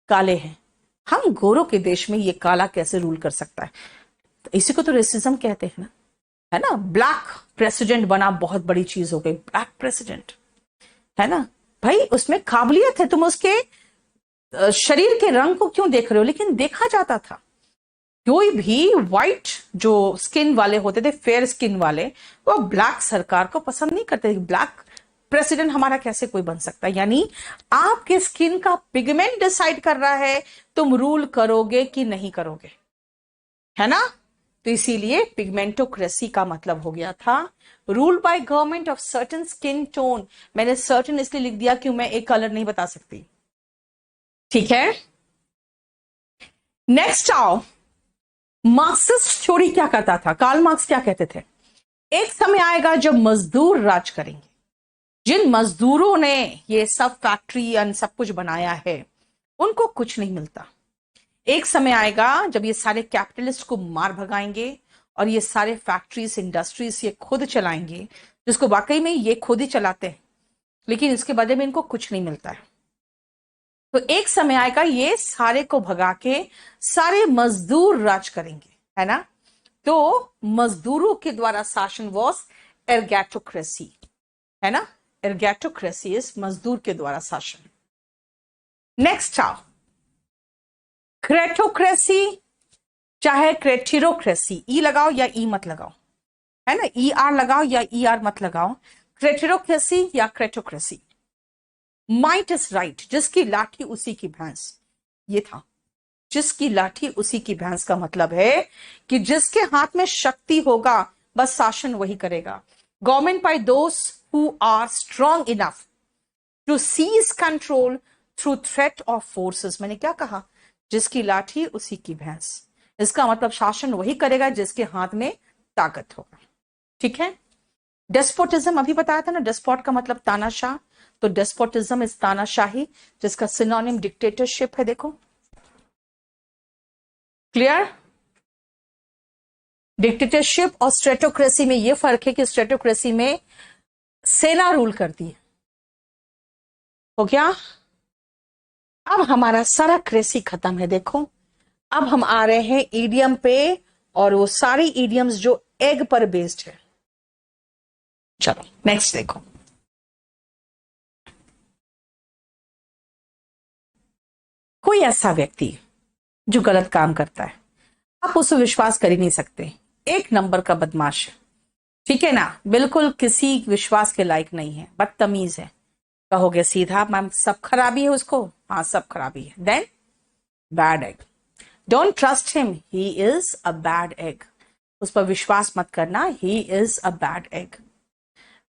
काले हैं, हम गोरों के देश में ये काला कैसे रूल कर सकता है? तो इसी को तो रेसिज्म कहते हैं ना, है ना। ब्लैक प्रेसिडेंट बना बहुत बड़ी चीज हो गई, ब्लैक प्रेसिडेंट, है ना। भाई उसमें काबिलियत है, तुम उसके शरीर के रंग को क्यों देख रहे हो? लेकिन देखा जाता था, कोई भी व्हाइट जो स्किन वाले होते थे, फेयर स्किन वाले, वो ब्लैक सरकार को पसंद नहीं करते। ब्लैक प्रेसिडेंट हमारा कैसे कोई बन सकता है? यानी आपके स्किन का पिगमेंट डिसाइड कर रहा है तुम रूल करोगे कि नहीं करोगे, है ना। तो इसीलिए पिगमेंटोक्रेसी का मतलब हो गया था rule by government of certain skin tone. मैंने सर्टेन इसलिए लिख दिया क्यों मैं एक कलर नहीं बता सकती, ठीक है। नेक्स्ट आओ, मार्क्सिस्ट थ्योरी क्या करता था? कार्ल मार्क्स क्या कहते थे? एक समय आएगा जब मजदूर राज करेंगे। जिन मजदूरों ने ये सब फैक्ट्री और सब कुछ बनाया है उनको कुछ नहीं मिलता। एक समय आएगा जब ये सारे कैपिटलिस्ट को मार भगाएंगे और ये सारे फैक्ट्रीज इंडस्ट्रीज ये खुद चलाएंगे, जिसको वाकई में ये खुद ही चलाते हैं, लेकिन इसके बदले में इनको कुछ नहीं मिलता है। तो एक समय आएगा ये सारे को भगा के सारे मजदूर राज करेंगे, है ना। तो मजदूरों के द्वारा शासन वॉज एर्गैटोक्रेसी, है ना। एर्गैटोक्रेसी इज मजदूर के द्वारा शासन। नेक्स्ट आओ, क्रेटोक्रेसी चाहे क्रेटिरोक्रेसी, ई लगाओ या ई मत लगाओ, है ना। ई आर लगाओ या ई आर मत लगाओ। क्रेटिरोक्रेसी या क्रेटोक्रेसी। माइट इज राइट, जिसकी लाठी उसी की भैंस, ये था। जिसकी लाठी उसी की भैंस का मतलब है कि जिसके हाथ में शक्ति होगा बस शासन वही करेगा। Government by those who are strong enough to seize control through threat of forces. मैंने क्या कहा? जिसकी लाठी उसी की भैंस। इसका मतलब शासन वही करेगा जिसके हाथ में ताकत होगा, ठीक है। डेस्पोटिज्म अभी बताया था ना, डेस्पोट का मतलब तानाशाह। तो डेस्पोटिज्म इज तानाशाही, जिसका सिनोनिम डिक्टेटरशिप है। देखो, क्लियर। डिक्टेटरशिप और स्ट्रेटोक्रेसी में यह फर्क है कि स्ट्रेटोक्रेसी में सेना रूल करती है। हो गया। अब हमारा सारा क्रेसी खत्म है। देखो, अब हम आ रहे हैं ईडियम पे, और वो सारी ईडियम्स जो एग पर बेस्ड है। चलो नेक्स्ट देखो। कोई ऐसा व्यक्ति जो गलत काम करता है, आप उसे विश्वास कर ही नहीं सकते, एक नंबर का बदमाश है, ठीक है ना, बिल्कुल किसी विश्वास के लायक नहीं है, बदतमीज है। कहोगे सीधा मैम सब खराबी है उसको, हाँ सब खराबी है, then bad egg. Don't trust him, he is a bad egg. उस पर विश्वास मत करना, he is a bad egg.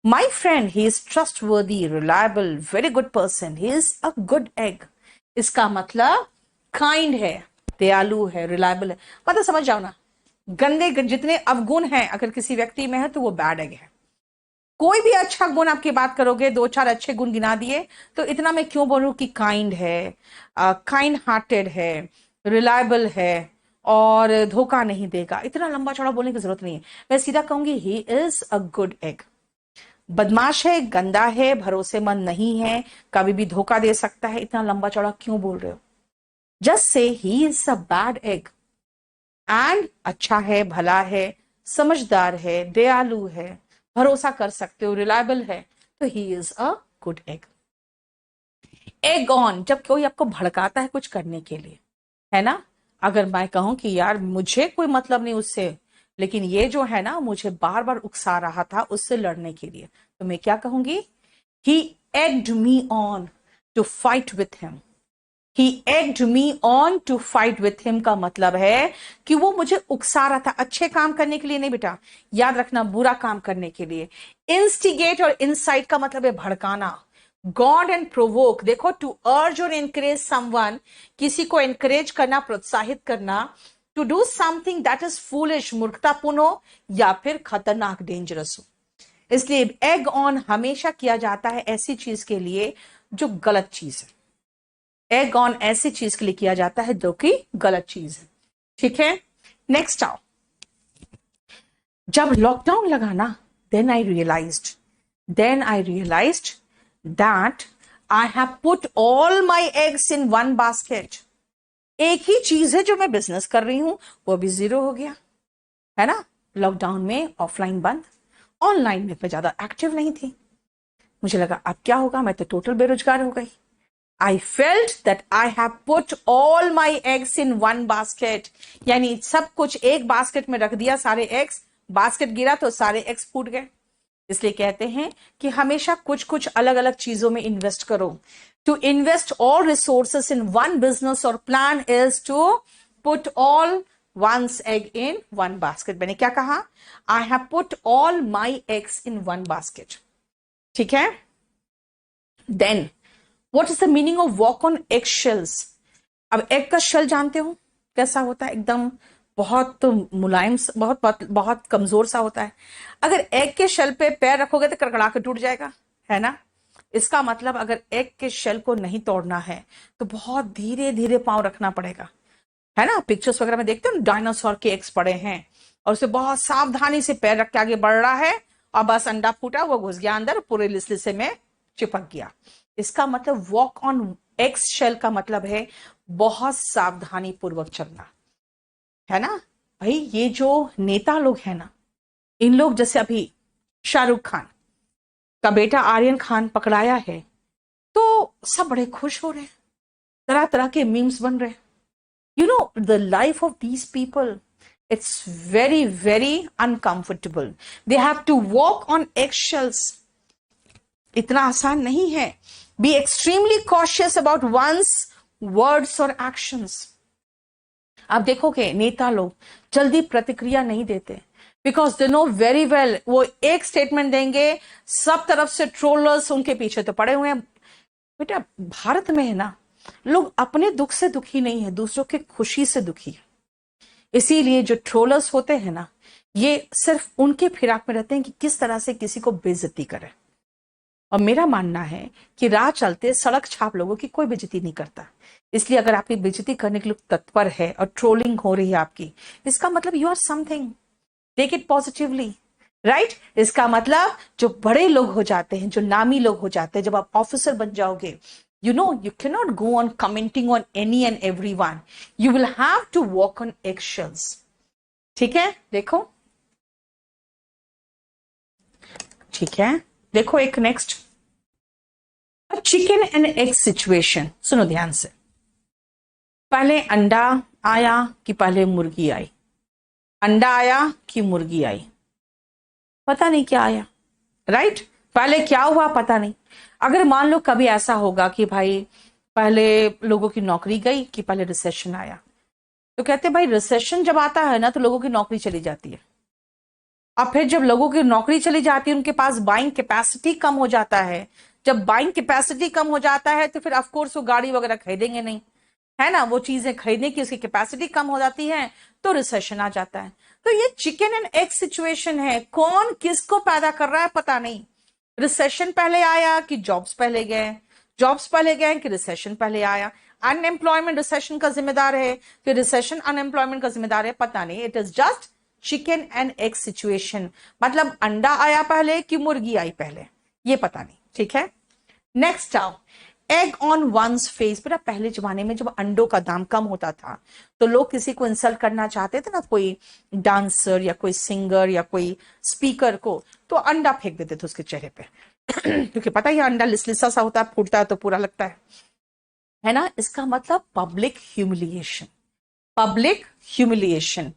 My friend, he is trustworthy, reliable, very good person, he is a good egg. इसका मतलब kind है, दयालु है, रिलायबल है। मतलब समझ जाओ ना, गंदे जितने अवगुण हैं अगर किसी व्यक्ति में है तो वो बैड एग है। कोई भी अच्छा गुण आपकी बात करोगे, दो चार अच्छे गुण गिना दिए, तो इतना मैं क्यों बोलूं कि काइंड है, काइंड हार्टेड है, रिलायबल है, और धोखा नहीं देगा, इतना लंबा चौड़ा बोलने की जरूरत नहीं है। मैं सीधा कहूंगी ही इज अ गुड एग। बदमाश है, गंदा है, भरोसेमंद नहीं है, कभी भी धोखा दे सकता है, इतना लंबा चौड़ा क्यों बोल रहे हो? Just say he is a bad egg. And अच्छा है, भला है, समझदार है, दयालु है, भरोसा कर सकते हो, रिलायबल है, तो ही is a good egg. Egg on, जब कोई आपको भड़काता है कुछ करने के लिए, है ना। अगर मैं कहूं कि यार मुझे कोई मतलब नहीं उससे, लेकिन ये जो है ना मुझे बार बार उकसा रहा था उससे लड़ने के लिए, तो मैं क्या कहूंगी? He egged me on to fight with him, He egged me on to fight with him का मतलब है कि वो मुझे उकसा रहा था, अच्छे काम करने के लिए नहीं बेटा, याद रखना, बुरा काम करने के लिए। इंस्टिगेट और इंसाइट का मतलब है भड़काना। गॉड एंड प्रोवोक, देखो, टू अर्ज और एनकरेज समवन, किसी को एनकरेज करना, प्रोत्साहित करना, to do something that is foolish, मूर्खतापूर्ण हो या फिर खतरनाक, डेंजरस हो। इसलिए एग ऑन हमेशा किया जाता है ऐसी चीज के लिए जो गलत चीज है। एग ऑन ऐसी चीज के लिए किया जाता है जो कि गलत चीज है। ठीक है, नेक्स्ट आओ। जब लॉकडाउन लगा ना, then I realised that I have put all my eggs in one basket. एक ही चीज है जो मैं बिजनेस कर रही हूं, वो भी जीरो हो गया है ना। लॉकडाउन में ऑफलाइन बंद, ऑनलाइन में मैं ज्यादा एक्टिव नहीं थी। मुझे लगा अब क्या होगा, मैं तो टोटल बेरोजगार हो गई। I felt that I have put all my eggs in one basket, यानी सब कुछ एक बास्केट में रख दिया, सारे एग्स, बास्केट गिरा तो सारे एग्स फूट गए। इसलिए कहते हैं कि हमेशा कुछ कुछ अलग अलग चीजों में इन्वेस्ट करो। To invest all resources in one business और plan is to put all one's egg in one basket। मैंने क्या कहा? I have put all my eggs in one basket। ठीक है, then what is the meaning of walk on eggshells? अब egg का shell जानते हो कैसा होता है, एकदम बहुत मुलायम, बहुत कमजोर सा होता है। अगर एग के शेल पे पैर रखोगे तो कड़कड़ा के टूट जाएगा, है ना। इसका मतलब अगर एग के शेल को नहीं तोड़ना है तो बहुत धीरे धीरे पांव रखना पड़ेगा, है ना। पिक्चर्स वगैरह में देखते हो डायनासोर के एग्स पड़े हैं और उसे बहुत सावधानी से पैर रख के आगे बढ़ रहा है और बस अंडा फूटा, वो घुस गया अंदर, पूरे लिसलिसे में चिपक गया। इसका मतलब वॉक ऑन एग्स शेल का मतलब है बहुत सावधानी पूर्वक चलना, है ना। भाई ये जो नेता लोग हैं ना, इन लोग जैसे अभी शाहरुख खान का बेटा आर्यन खान पकड़ाया है तो सब बड़े खुश हो रहे हैं, तरह तरह के मीम्स बन रहे हैं। You know, the life of these people, it's very, very uncomfortable. They have to walk on eggshells. इतना आसान नहीं है। Be extremely cautious about one's words or actions. आप देखोगे नेता लोग जल्दी प्रतिक्रिया नहीं देते, because they know very well, वो एक स्टेटमेंट देंगे, सब तरफ से ट्रोलर्स उनके पीछे तो पड़े हुए हैं। बेटा भारत में है ना, लोग अपने दुख से दुखी नहीं है, दूसरों के खुशी से दुखी है। इसीलिए जो ट्रोलर्स होते हैं ना, ये सिर्फ उनके फिराक में रहते हैं कि किस तरह से किसी को बेइज्जती करें। और मेरा मानना है कि राह चलते सड़क छाप लोगों की कोई बेइज्जती नहीं करता। इसलिए अगर आपकी बेइज्जती करने के लिए तत्पर है और ट्रोलिंग हो रही है आपकी, इसका मतलब you are something, take it positively, right. इसका मतलब जो बड़े लोग हो जाते हैं, जो नामी लोग हो जाते हैं, जब आप ऑफिसर बन जाओगे, you know, you cannot go on commenting on any and everyone. You will have to walk on eggshells. ठीक है, देखो, ठीक है, देखो एक next, chicken and egg situation. सुनो ध्यान से, पहले अंडा आया कि पहले मुर्गी आई? अंडा आया कि मुर्गी आई? पता नहीं क्या आया, राइट। पहले क्या हुआ पता नहीं। अगर मान लो कभी ऐसा होगा कि भाई पहले लोगों की नौकरी गई कि पहले रिसेशन आया, तो कहते भाई रिसेशन जब आता है ना तो लोगों की नौकरी चली जाती है। अब फिर जब लोगों की नौकरी चली जाती है, उनके पास बाइंग कैपेसिटी कम हो जाता है। जब बाइंग कैपेसिटी कम हो जाता है तो फिर ऑफकोर्स वो गाड़ी वगैरह खरीदेंगे नहीं, है ना। वो चीजें खरीदने की उसकी कैपेसिटी कम हो जाती है, तो रिसेशन आ जाता है। तो ये चिकन एंड एग सिचुएशन है, कौन किसको पैदा कर रहा है पता नहीं। रिसेशन पहले आया कि जॉब्स पहले गए, जॉब्स पहले गए कि रिसेशन पहले आया। अनएम्प्लॉयमेंट रिसेशन का जिम्मेदार है कि रिसेशन अनएम्प्लॉयमेंट का जिम्मेदार है, पता नहीं। It is just chicken and egg situation, मतलब अंडा आया पहले कि मुर्गी आई पहले, ये पता नहीं। ठीक है, नेक्स्ट आओ, एग ऑन वंस फेस। बेटा पहले जमाने में जब अंडों का दाम कम होता था तो लोग किसी को इंसल्ट करना चाहते थे ना, कोई डांसर या कोई सिंगर या कोई स्पीकर को, तो अंडा फेंक देते थे उसके चेहरे पे क्योंकि पता ही अंडा लिसलिसा सा होता है, फूटता है तो पूरा लगता है ना। इसका मतलब public humiliation, public humiliation.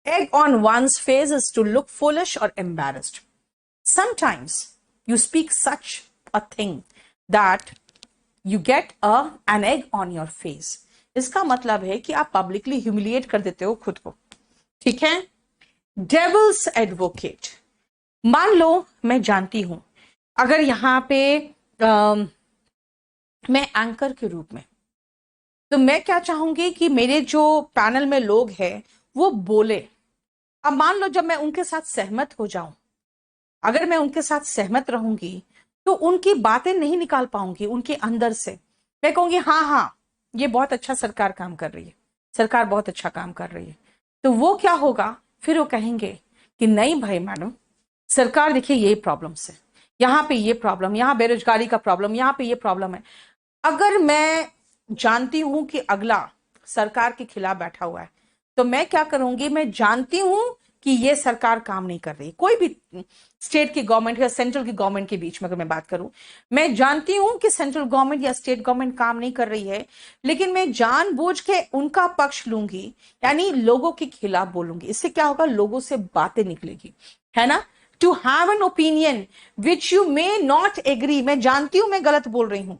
Egg on one's face is to look foolish or embarrassed. Sometimes you speak such a thing that you get an egg on your face. इसका मतलब है कि आप पब्लिकली ह्यूमिलिएट कर देते हो खुद को। ठीक है। डेविल्स एडवोकेट, मान लो मैं जानती हूं अगर यहां पे मैं एंकर के रूप में, तो मैं क्या चाहूंगी कि मेरे जो पैनल में लोग हैं वो बोले। अब मान लो जब मैं उनके साथ सहमत हो जाऊं, अगर मैं उनके साथ सहमत रहूंगी तो उनकी बातें नहीं निकाल पाऊंगी उनके अंदर से। मैं कहूंगी हाँ हाँ ये बहुत अच्छा सरकार काम कर रही है, सरकार बहुत अच्छा काम कर रही है। तो वो क्या होगा, फिर वो कहेंगे कि नहीं भाई मैडम, सरकार देखिए ये प्रॉब्लम्स है, यहाँ पे ये प्रॉब्लम, यहाँ बेरोजगारी का प्रॉब्लम, यहाँ पे ये प्रॉब्लम है। अगर मैं जानती हूं कि अगला सरकार के खिलाफ बैठा हुआ है, तो मैं क्या करूंगी, मैं जानती हूं कि ये सरकार काम नहीं कर रही, कोई भी स्टेट की गवर्नमेंट या सेंट्रल की गवर्नमेंट के बीच में अगर मैं बात करूं, मैं जानती हूं कि सेंट्रल गवर्नमेंट या स्टेट गवर्नमेंट काम नहीं कर रही है, लेकिन मैं जानबूझ के उनका पक्ष लूंगी, यानी लोगों के खिलाफ बोलूंगी। इससे क्या होगा, लोगों से बातें निकलेगी, है ना। To have an opinion which you may not agree, मैं जानती हूं मैं गलत बोल रही हूं,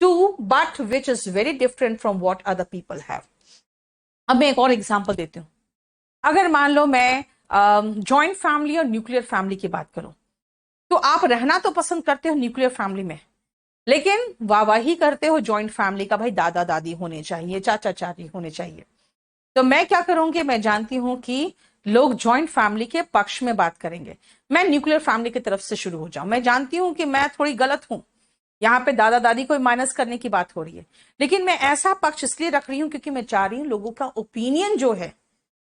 to but which is very different from what other people have. अब मैं एक और एग्जाम्पल देती हूँ। अगर मान लो मैं जॉइंट फैमिली और न्यूक्लियर फैमिली की बात करूं, तो आप रहना तो पसंद करते हो न्यूक्लियर फैमिली में, लेकिन वाहवाही करते हो जॉइंट फैमिली का, भाई दादा दादी होने चाहिए, चाचा चाची होने चाहिए। तो मैं क्या करूंगी, मैं जानती हूं कि लोग जॉइंट फैमिली के पक्ष में बात करेंगे, मैं न्यूक्लियर फैमिली की तरफ से शुरू हो जाऊं। मैं जानती हूं कि मैं थोड़ी गलत हूं, यहाँ पे दादा दादी को माइनस करने की बात हो रही है, लेकिन मैं ऐसा पक्ष इसलिए रख रही हूं क्योंकि मैं चाह रही हूं लोगों का ओपिनियन जो है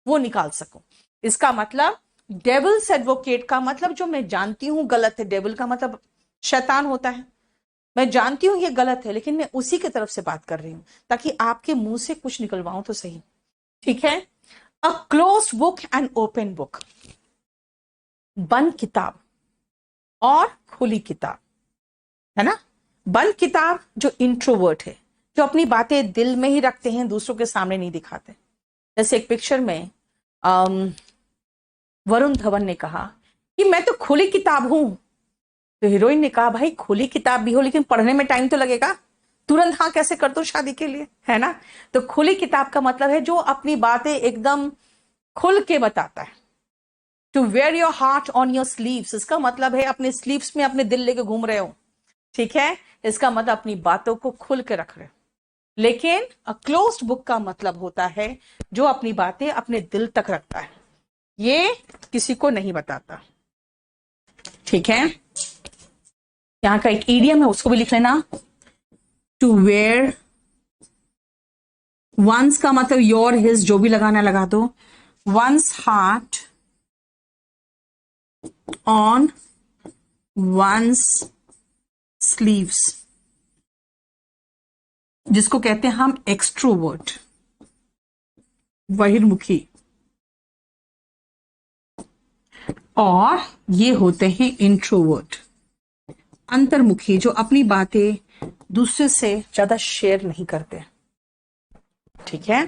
वो निकाल सकूं। इसका मतलब डेविल्स एडवोकेट का मतलब जो मैं जानती हूं गलत है, डेविल का मतलब शैतान होता है, मैं जानती हूं ये गलत है लेकिन मैं उसी की तरफ से बात कर रही हूं ताकि आपके मुंह से कुछ निकलवाऊं तो सही। ठीक है। A close book and open book, बंद किताब और खुली किताब, है ना। बंद किताब जो इंट्रोवर्ट है, जो अपनी बातें दिल में ही रखते हैं, दूसरों के सामने नहीं दिखाते। जैसे एक पिक्चर में वरुण धवन ने कहा कि मैं तो खुली किताब हूं, तो हीरोइन ने कहा भाई खुली किताब भी हो लेकिन पढ़ने में टाइम तो लगेगा, तुरंत हाँ कैसे कर दो शादी के लिए, है ना। तो खुली किताब का मतलब है जो अपनी बातें एकदम खुल के बताता है। To wear your heart on your sleeves, इसका मतलब है अपने स्लीव्स में अपने दिल लेके घूम रहे हो। ठीक है। इसका मतलब अपनी बातों को खुल के रख रहे हो। लेकिन अ क्लोज्ड बुक का मतलब होता है जो अपनी बातें अपने दिल तक रखता है, ये किसी को नहीं बताता। ठीक है। यहां का एक इडियम है उसको भी लिख लेना, टू वेयर वंस का मतलब योर हिज, जो भी लगाना लगा दो, one's heart on one's sleeves, जिसको कहते हैं हम एक्सट्रोवर्ट, बहिर्मुखी, और ये होते हैं इंट्रोवर्ट, अंतर्मुखी, जो अपनी बातें दूसरे से ज्यादा शेयर नहीं करते। ठीक है।